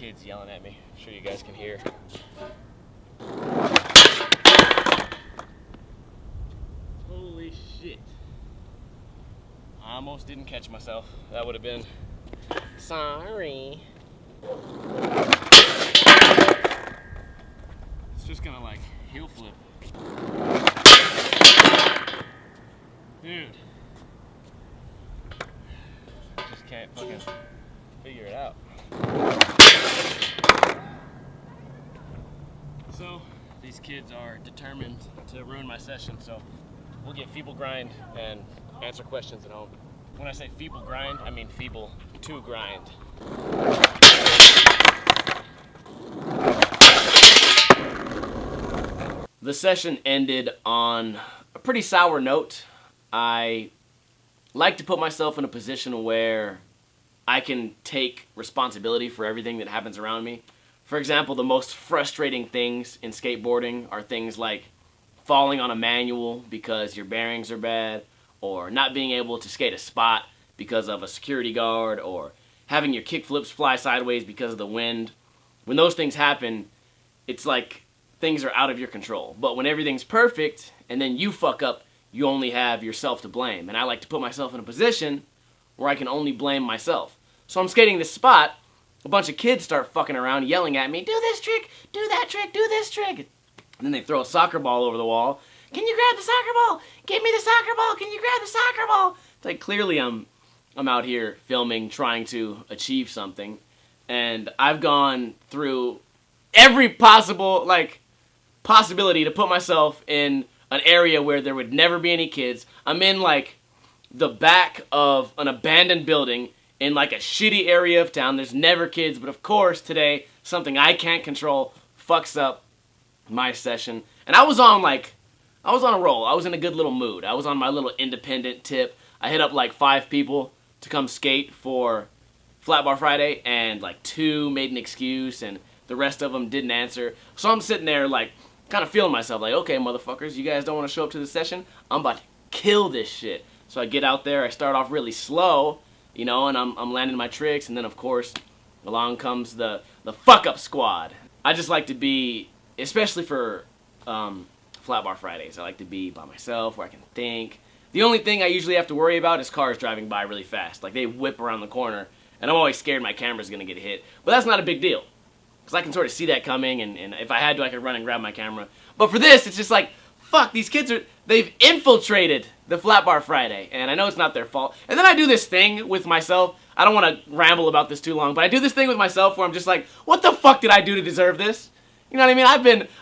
kids yelling at me. I'm sure you guys can hear. Holy shit. I almost didn't catch myself. That would have been sorry. It's just gonna like heel flip. Dude. Just can't fucking figure it out. So, these kids are determined to ruin my session, so we'll get feeble grind and answer questions at home. When I say feeble grind, I mean feeble to grind. The session ended on a pretty sour note. I like to put myself in a position where I can take responsibility for everything that happens around me. For example, the most frustrating things in skateboarding are things like falling on a manual because your bearings are bad, or not being able to skate a spot because of a security guard, or having your kick flips fly sideways because of the wind. When those things happen, it's like things are out of your control. But when everything's perfect and then you fuck up, you only have yourself to blame. And I like to put myself in a position where I can only blame myself. So I'm skating this spot, a bunch of kids start fucking around yelling at me, do this trick, do that trick, do this trick. And then they throw a soccer ball over the wall. Can you grab the soccer ball? Give me the soccer ball. Can you grab the soccer ball? It's like clearly I'm out here filming, trying to achieve something. And I've gone through every possible possibility to put myself in an area where there would never be any kids. I'm in like the back of an abandoned building in like a shitty area of town. There's never kids, but of course today something I can't control fucks up my session. And I was on a roll. I was in a good little mood. I was on my little independent tip. I hit up like 5 people to come skate for Flat Bar Friday, and like 2 made an excuse and the rest of them didn't answer. So I'm sitting there like kind of feeling myself like, okay, motherfuckers, you guys don't want to show up to the session? I'm about to kill this shit. So I get out there, I start off really slow, you know, and I'm landing my tricks, and then of course along comes the fuck up squad. I just like to be, especially for Flat Bar Fridays, I like to be by myself where I can think. The only thing I usually have to worry about is cars driving by really fast. Like they whip around the corner and I'm always scared my camera's gonna get hit. But that's not a big deal, because I can sort of see that coming, and if I had to, I could run and grab my camera. But for this, it's just like, fuck, these kids they've infiltrated the Flat Bar Friday, and I know it's not their fault. And then I do this thing with myself. I don't want to ramble about this too long, but I do this thing with myself where I'm just like, what the fuck did I do to deserve this? You know what I mean?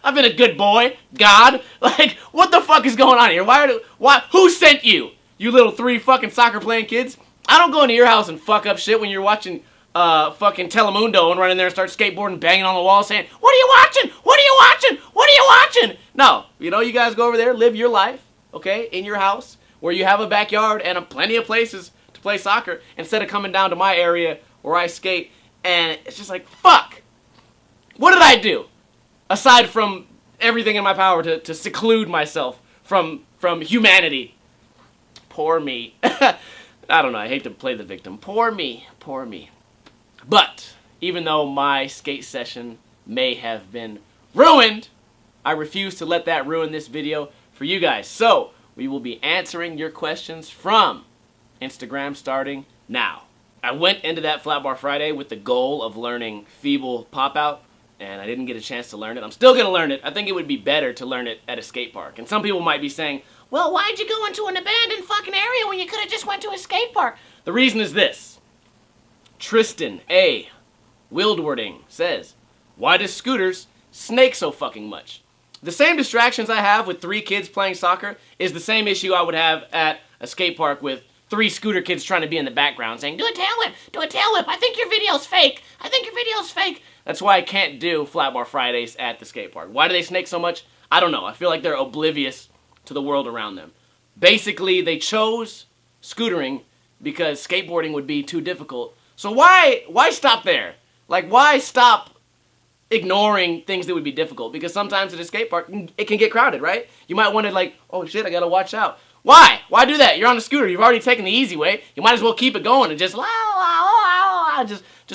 I've been a good boy. God, like, what the fuck is going on here? Who sent you? You little 3 fucking soccer playing kids? I don't go into your house and fuck up shit when you're watching fucking Telemundo and run in there and start skateboarding, banging on the wall saying, what are you watching? What are you watching? What are you watching? No, you know, you guys go over there, live your life, okay, in your house where you have a backyard and plenty of places to play soccer, instead of coming down to my area where I skate. And it's just like, fuck. What did I do? Aside from everything in my power to seclude myself from humanity. Poor me. I don't know, I hate to play the victim. Poor me, poor me. But even though my skate session may have been ruined, I refuse to let that ruin this video for you guys. So we will be answering your questions from Instagram starting now. I went into that Flat Bar Friday with the goal of learning feeble pop-out, and I didn't get a chance to learn it. I'm still going to learn it. I think it would be better to learn it at a skate park. And some people might be saying, well, why'd you go into an abandoned fucking area when you could have just went to a skate park? The reason is this. Tristan A. Wildwarding says, why does Scooters snake so fucking much? The same distractions I have with 3 kids playing soccer is the same issue I would have at a skate park with 3 scooter kids trying to be in the background saying, do a tail whip, do a tail whip, I think your video's fake, I think your video's fake. That's why I can't do Flat Bar Fridays at the skate park. Why do they snake so much? I don't know. I feel like they're oblivious to the world around them. Basically, they chose scootering because skateboarding would be too difficult. So why stop there? Like, why stop ignoring things that would be difficult? Because sometimes at a skate park, it can get crowded, right? You might want to like, oh shit, I gotta watch out. Why? Why do that? You're on a scooter. You've already taken the easy way. You might as well keep it going and just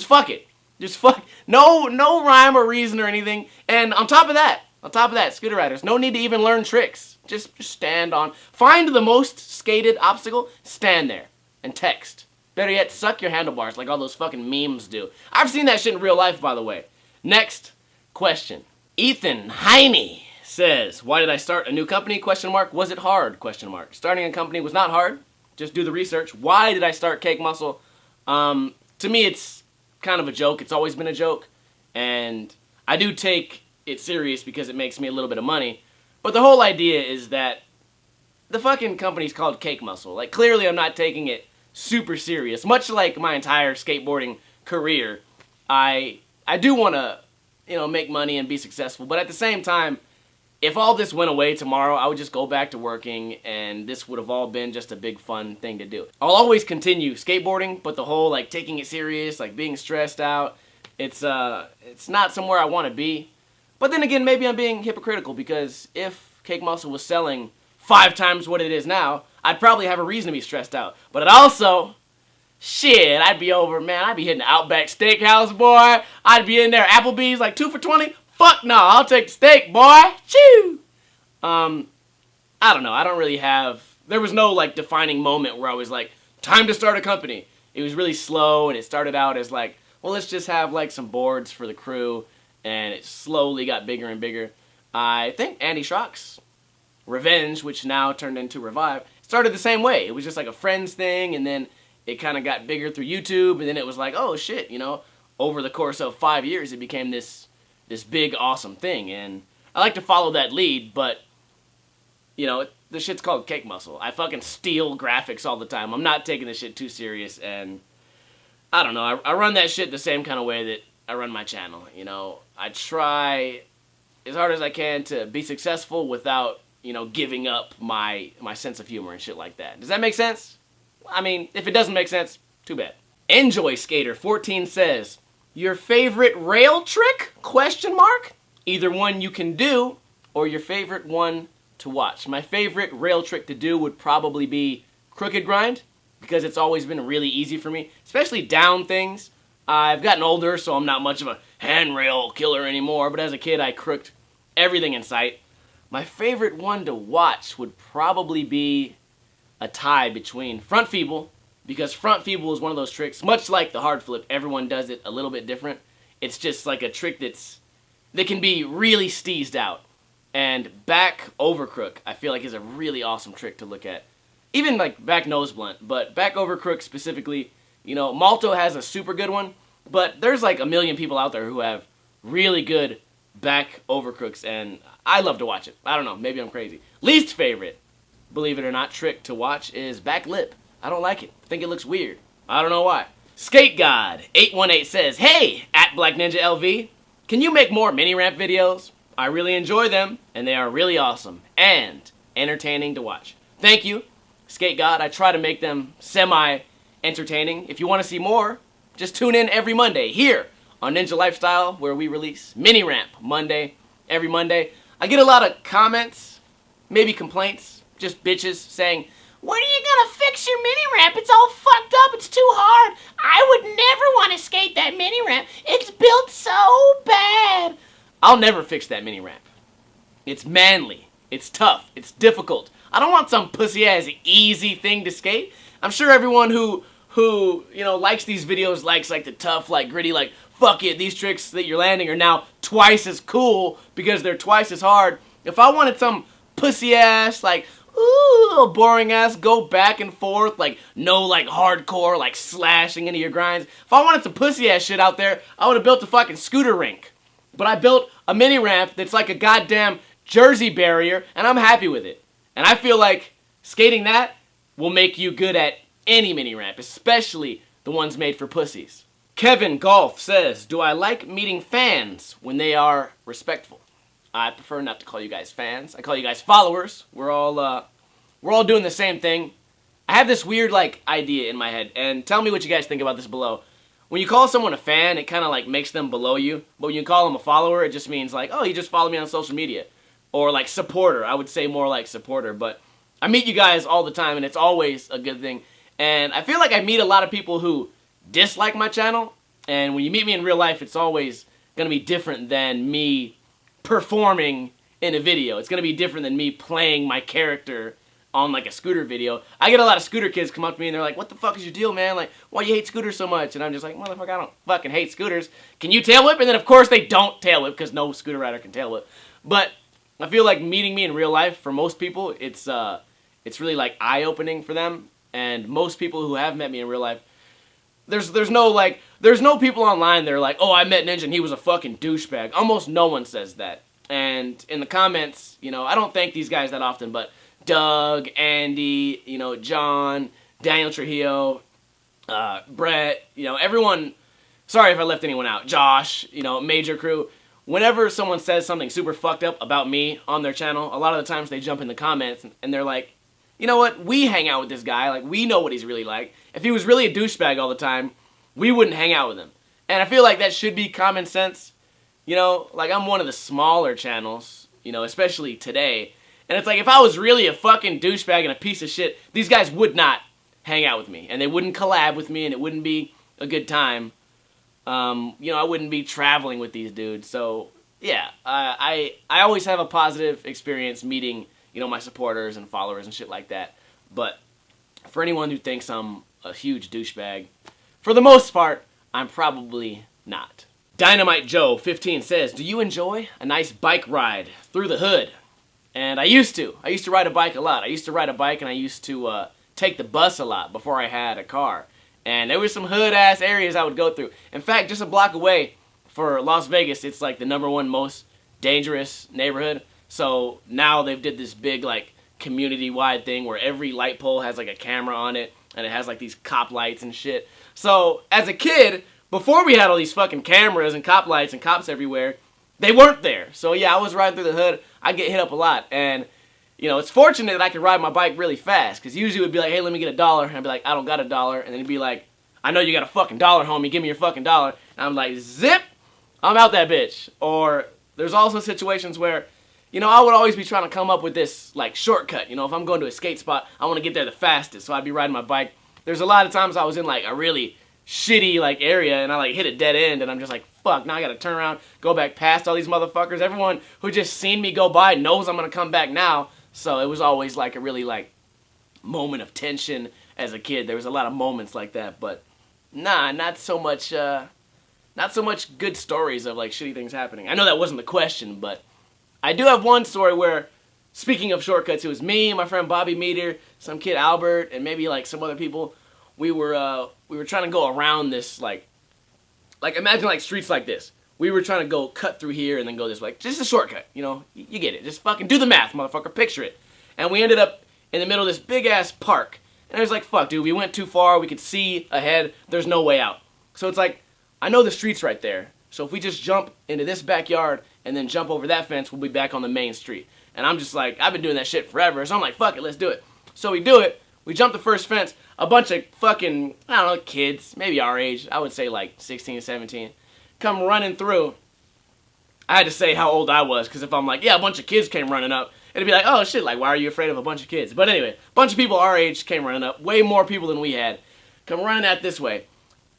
fuck it. Just fuck, no rhyme or reason or anything. And on top of that, scooter riders, no need to even learn tricks. Just stand on, find the most skated obstacle, stand there, and text. Better yet, suck your handlebars like all those fucking memes do. I've seen that shit in real life, by the way. Next question. Ethan Heine says, why did I start a new company? Question mark. Was it hard? Question mark. Starting a company was not hard. Just do the research. Why did I start Cake Muscle? To me, it's kind of a joke. It's always been a joke. And I do take it serious because it makes me a little bit of money. But the whole idea is that the fucking company's called Cake Muscle. Like, clearly I'm not taking it super serious. Much like my entire skateboarding career, I do want to, make money and be successful. But at the same time, if all this went away tomorrow, I would just go back to working, and this would have all been just a big fun thing to do. I'll always continue skateboarding, but the whole, like, taking it serious, like, being stressed out, it's not somewhere I want to be. But then again, maybe I'm being hypocritical, because if Cake Muscle was selling 5 times what it is now, I'd probably have a reason to be stressed out. But it also, shit, I'd be hitting the Outback Steakhouse, boy. I'd be in there, Applebee's, like 2 for $20. Fuck no, I'll take the steak, boy. Choo! I don't know, I don't really have, there was no, like, defining moment where I was like, time to start a company. It was really slow, and it started out as like, well, let's just have, like, some boards for the crew, and it slowly got bigger and bigger. I think Andy Schrock's Revenge, which now turned into Revive, started the same way. It was just like a friends thing, and then it kind of got bigger through YouTube, and then it was like, oh shit, over the course of 5 years, it became this big, awesome thing, and I like to follow that lead, but, the shit's called Cake Muscle. I fucking steal graphics all the time. I'm not taking this shit too serious, and I don't know, I run that shit the same kind of way that I run my channel, I try as hard as I can to be successful without, giving up my sense of humor and shit like that. Does that make sense? I mean, if it doesn't make sense, too bad. Enjoy Skater 14 says, your favorite rail trick? Question mark. Either one you can do, or your favorite one to watch. My favorite rail trick to do would probably be crooked grind, because it's always been really easy for me, especially down things. I've gotten older, so I'm not much of a handrail killer anymore, but as a kid, I crooked everything in sight. My favorite one to watch would probably be a tie between front feeble, because front feeble is one of those tricks, much like the hard flip, everyone does it a little bit different. It's just like a trick that can be really steezed out. And back over crook, I feel like, is a really awesome trick to look at. Even like back nose blunt, but back over crook specifically, Malto has a super good one, but there's like a million people out there who have really good back over crooks, and I love to watch it. I don't know, maybe I'm crazy. Least favorite, believe it or not, trick to watch is back lip. I don't like it. I think it looks weird. I don't know why. Skate God 818 says, hey, at Black Ninja LV, can you make more mini ramp videos? I really enjoy them, and they are really awesome and entertaining to watch. Thank you, Skate God. I try to make them semi-entertaining. If you want to see more, just tune in every Monday here on Ninja Lifestyle, where we release mini ramp every Monday. I get a lot of comments, maybe complaints, just bitches saying, when are you gonna fix your mini ramp? It's all fucked up, it's too hard. I would never want to skate that mini ramp. It's built so bad. I'll never fix that mini ramp. It's manly, it's tough, it's difficult. I don't want some pussy-ass easy thing to skate. I'm sure everyone who likes these videos likes like the tough, like gritty, like fuck it, these tricks that you're landing are now twice as cool because they're twice as hard. If I wanted some pussy-ass, like, ooh, boring ass, go back and forth, like, no, like, hardcore, like, slashing into your grinds. If I wanted some pussy-ass shit out there, I would have built a fucking scooter rink. But I built a mini ramp that's like a goddamn Jersey barrier, and I'm happy with it. And I feel like skating that will make you good at any mini ramp, especially the ones made for pussies. Kevin Golf says, do I like meeting fans when they are respectful? I prefer not to call you guys fans. I call you guys followers. We're all doing the same thing. I have this weird like idea in my head, and tell me what you guys think about this below. When you call someone a fan, it kind of like makes them below you. But when you call them a follower, it just means like, oh, you just follow me on social media. Or like supporter. I would say more like supporter. But I meet you guys all the time, and it's always a good thing. And I feel like I meet a lot of people who dislike my channel, And when you meet me in real life, it's always going to be different than me performing in a video. It's going to be different than me playing my character on like a scooter video. I get a lot of scooter kids come up to me and they're like, what the fuck is your deal, man? Like, why you hate scooters so much? And I'm just like, motherfucker, I don't fucking hate scooters. Can you tail whip? And then of course they don't tail whip because no scooter rider can tail whip. But I feel like meeting me in real life, for most people, it's really like eye-opening for them. And most people who have met me in real life, there's no people online that are like, oh, I met Ninja and he was a fucking douchebag. Almost no one says that. And in the comments, you know, I don't thank these guys that often, but Doug, Andy, you know, John, Daniel Trujillo, Brett, you know, everyone, sorry if I left anyone out, Josh, you know, Major Crew. Whenever someone says something super fucked up about me on their channel, a lot of the times they jump in the comments and they're like, you know what, we hang out with this guy, like, we know what he's really like. If he was really a douchebag all the time, we wouldn't hang out with him. And I feel like that should be common sense. You know, like, I'm one of the smaller channels, you know, especially today. And it's like, if I was really a fucking douchebag and a piece of shit, these guys would not hang out with me. And they wouldn't collab with me, and it wouldn't be a good time. You know, I wouldn't be traveling with these dudes. So, yeah, I always have a positive experience meeting, you know, my supporters and followers and shit like that. But for anyone who thinks I'm a huge douchebag, for the most part, I'm probably not. Dynamite Joe 15 says, do you enjoy a nice bike ride through the hood? And I used to ride a bike a lot. I used to ride a bike and I used to take the bus a lot before I had a car. And there were some hood-ass areas I would go through. In fact, just a block away for Las Vegas, it's like the #1 most dangerous neighborhood. So now they've did this big like community-wide thing where every light pole has like a camera on it. And it has like these cop lights and shit. So as a kid, before we had all these fucking cameras and cop lights and cops everywhere, they weren't there. So yeah, I was riding through the hood. I get hit up a lot. And, you know, it's fortunate that I could ride my bike really fast. Because usually it would be like, hey, let me get $1. And I'd be like, I don't got $1. And then it'd be like, I know you got a fucking $1, homie. Give me your fucking $1. And I'm like, zip, I'm out that bitch. Or there's also situations where, you know, I would always be trying to come up with this, like, shortcut. You know, if I'm going to a skate spot, I want to get there the fastest. So I'd be riding my bike. There's a lot of times I was in, like, a really shitty, like, area, and I, like, hit a dead end, and I'm just like, fuck, now I gotta turn around, go back past all these motherfuckers. Everyone who just seen me go by knows I'm gonna come back now. So it was always, like, a really, like, moment of tension as a kid. There was a lot of moments like that, but nah, not so much good stories of, like, shitty things happening. I know that wasn't the question, but I do have one story where, speaking of shortcuts, it was me, my friend Bobby Meter, some kid Albert, and maybe like some other people. We were trying to go around this like imagine like streets like this. We were trying to go cut through here and then go this way. Just a shortcut, you know. You get it. Just fucking do the math, motherfucker. Picture it. And we ended up in the middle of this big ass park. And I was like, fuck, dude. We went too far. We could see ahead. There's no way out. So it's like, I know the street's right there. So if we just jump into this backyard and then jump over that fence, we'll be back on the main street. And I'm just like, I've been doing that shit forever. So I'm like, fuck it, let's do it. So we do it. We jump the first fence. A bunch of fucking, I don't know, kids, maybe our age. I would say like 16, 17. Come running through. I had to say how old I was, because if I'm like, yeah, a bunch of kids came running up, it'd be like, oh shit, like, why are you afraid of a bunch of kids? But anyway, a bunch of people our age came running up. Way more people than we had. Come running at this way.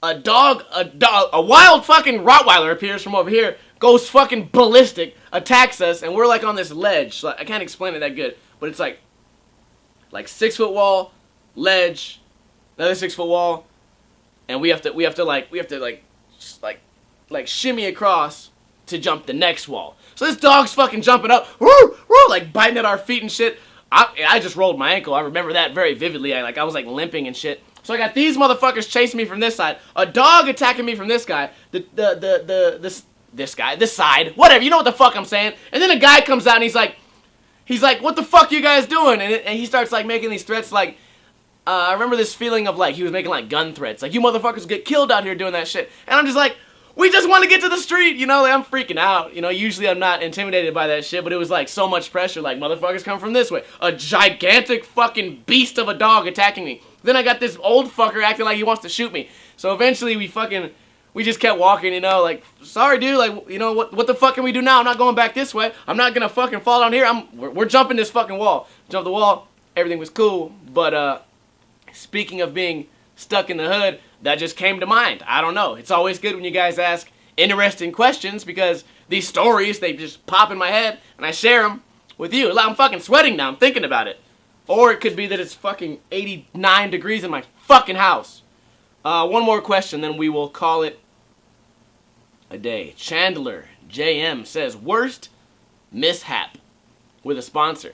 A wild fucking Rottweiler appears from over here, goes fucking ballistic, attacks us, and we're like on this ledge. So I can't explain it that good, but it's like 6 foot wall, ledge, another 6 foot wall, and we have to shimmy across to jump the next wall. So this dog's fucking jumping up, woo, woo, like biting at our feet and shit. I just rolled my ankle. I remember that very vividly. I was like limping and shit. So I got these motherfuckers chasing me from this side, a dog attacking me from this guy, this side, whatever, you know what the fuck I'm saying. And then a guy comes out and he's like, what the fuck you guys doing? And he starts like making these threats like, I remember this feeling of like, he was making like gun threats, like, you motherfuckers get killed out here doing that shit. And I'm just like, we just want to get to the street, you know, like, I'm freaking out, you know, usually I'm not intimidated by that shit, but it was like so much pressure, like, motherfuckers come from this way, a gigantic fucking beast of a dog attacking me. Then I got this old fucker acting like he wants to shoot me. So eventually we just kept walking, you know, like, sorry dude, like, you know, what the fuck can we do now? I'm not going back this way. I'm not gonna fucking fall down here. We're jumping this fucking wall. Jump the wall, everything was cool, but speaking of being stuck in the hood, that just came to mind. I don't know. It's always good when you guys ask interesting questions because these stories, they just pop in my head and I share them with you. I'm fucking sweating now. I'm thinking about it. Or it could be that it's fucking 89 degrees in my fucking house. One more question, then we will call it a day. Chandler JM says, worst mishap with a sponsor.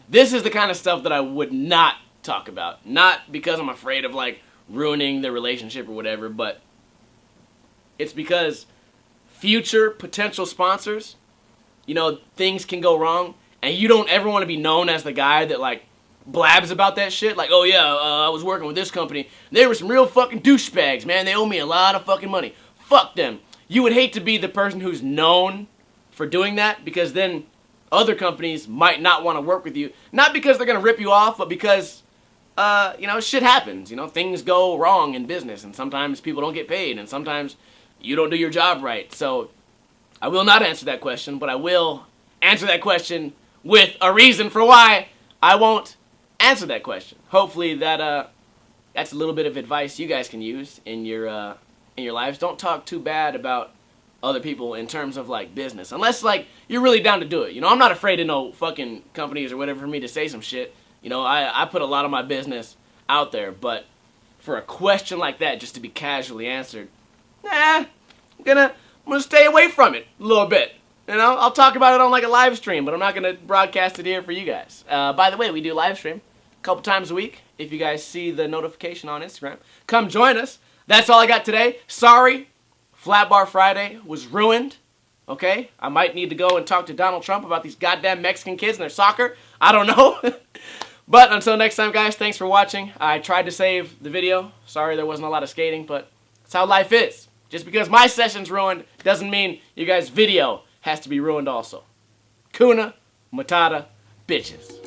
This is the kind of stuff that I would not talk about. Not because I'm afraid of like ruining the relationship or whatever, but it's because future potential sponsors, you know, things can go wrong, and you don't ever want to be known as the guy that like blabs about that shit. Like, oh yeah, I was working with this company. They were some real fucking douchebags, man. They owe me a lot of fucking money. Fuck them. You would hate to be the person who's known for doing that, because then other companies might not want to work with you. Not because they're going to rip you off, but because, you know, shit happens. You know, things go wrong in business, and sometimes people don't get paid, and sometimes you don't do your job right. So I will not answer that question, but I will answer that question with a reason for why I won't answer that question. Hopefully that that's a little bit of advice you guys can use in your lives. Don't talk too bad about other people in terms of like business, unless like you're really down to do it. You know, I'm not afraid of no fucking companies or whatever for me to say some shit. You know, I put a lot of my business out there, but for a question like that just to be casually answered, nah, I'm gonna stay away from it a little bit. You know, I'll talk about it on like a live stream, but I'm not gonna broadcast it here for you guys. By the way, we do live stream a couple times a week. If you guys see the notification on Instagram, come join us. That's all I got today. Sorry, Flat Bar Friday was ruined. Okay, I might need to go and talk to Donald Trump about these goddamn Mexican kids and their soccer. I don't know. But until next time, guys, thanks for watching. I tried to save the video. Sorry there wasn't a lot of skating, but that's how life is. Just because my session's ruined doesn't mean you guys' video has to be ruined also. Kuna Matata, bitches.